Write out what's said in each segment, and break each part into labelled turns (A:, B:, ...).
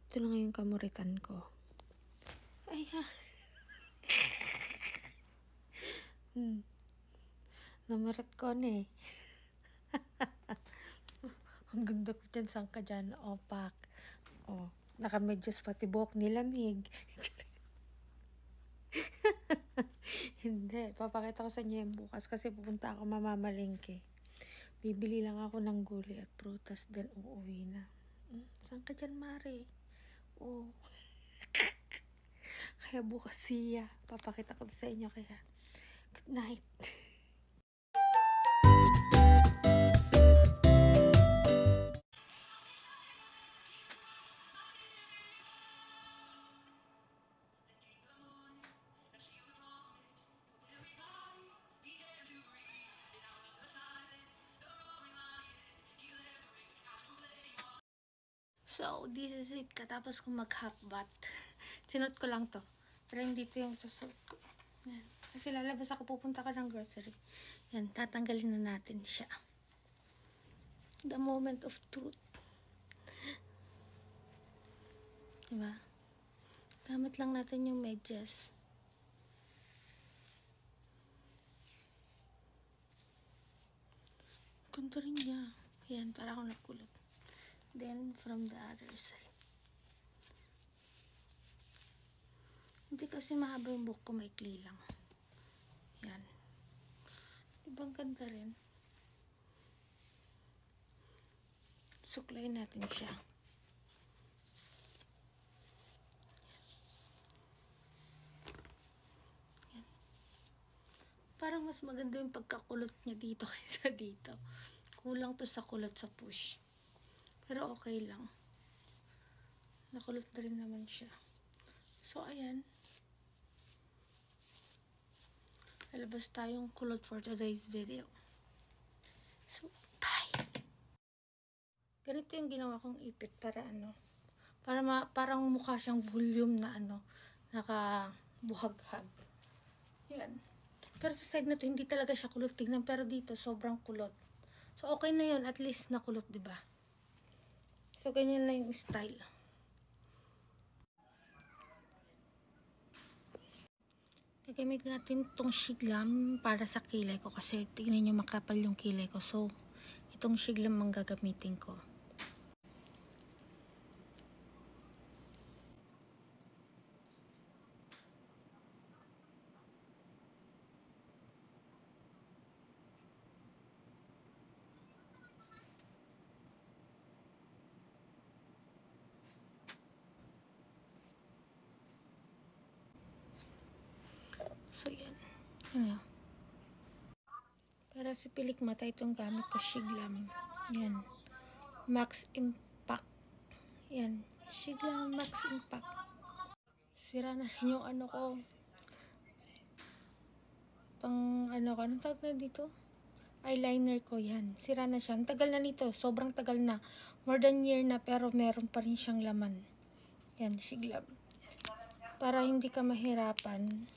A: Ito na ngayon kamuritan ko. Ay ha. Namurat ko na eh. Ang ganda ko dyan. Saan ka dyan? Opak. Oh, nakamedyas pati buhok nilamig. Hindi. Papakita ko sa inyo yung bukas kasi pupunta ako mamamalengke. Bibili lang ako ng gulay at prutas then uuwi na. Saan ka dyan, Mare? Oh. Kaya bukas siya. Papakita ko sa inyo kaya. Good night. So, this is it. Katapos kong mag-half bath. Sinot ko lang to. Pero hindi to yung sasuot ko. Yan. Kasi lalabas ako, pupunta ka ng grocery. Yan, tatanggalin na natin siya. The moment of truth. Diba? Gamit lang natin yung medyas. Ganda rin niya. Yan, para akong nagkulot. Then, from the other side. Hindi kasi mahaba yung buhok ko, maikli lang. Yan. Ibang ganda rin. Suklayin natin siya. Yan. Parang mas maganda yung pagkakulot niya dito kaysa dito. Kulang to sa kulot sa push. Pero okay lang. Nakulot na rin naman siya. So, ayan. Lalabas tayong kulot for today's video. So, bye! Ganito yung ginawa kong ipit para ano. Parang mukha siyang volume na ano. Nakabuhag-hag. Yan. Pero sa side na to, hindi talaga siya kulot tingnan. Pero dito, sobrang kulot. So, okay na yun. At least nakulot, diba? So, ganyan na yung style. Gagamit natin itong shiglam para sa kilay ko. Kasi tingnan nyo makapal yung kilay ko. So, itong shiglam ang gagamitin ko. So, yan. Ano? Para sa pilik mata, itong gamit ko, shiglam. Yan. Max Impact. Yan. Shiglam Max Impact. Sira na rin yung ano ko. Anong tawag na dito? Eyeliner ko, yan. Sira na siya. Ang tagal na nito. Sobrang tagal na. More than year na, pero meron pa rin siyang laman. Yan, shiglam. Para hindi ka mahirapan.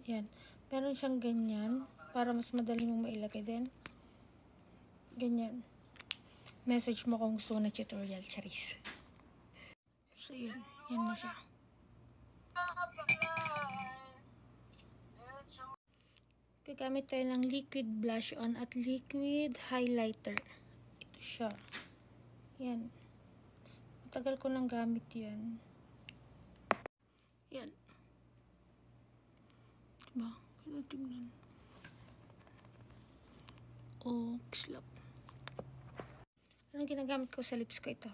A: Yan. Meron siyang ganyan. Para mas madali mong mailagay din. Ganyan. Message mo kung gusto na tutorial. Charis. So, yun. Yan na siya. Gagamit tayo ng liquid blush on at liquid highlighter. Ito siya. Yan. Matagal ko nang gamit yan. Yan. Diba? Kaya tingnan. Oh, slap. Anong ginagamit ko sa lips ko ito?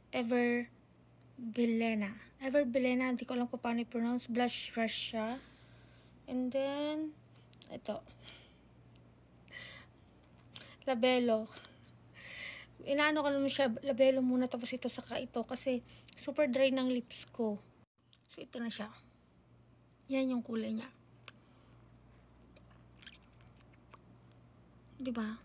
A: Everbelena. Everbelena, hindi ko alam kung paano i-pronounce. Blush brush siya. And then, ito. Labelo. Inaano ko naman siya, labelo muna tapos ito saka ito kasi super dry ng lips ko. So, ito na siya. Yan yung kulay niya. Diba?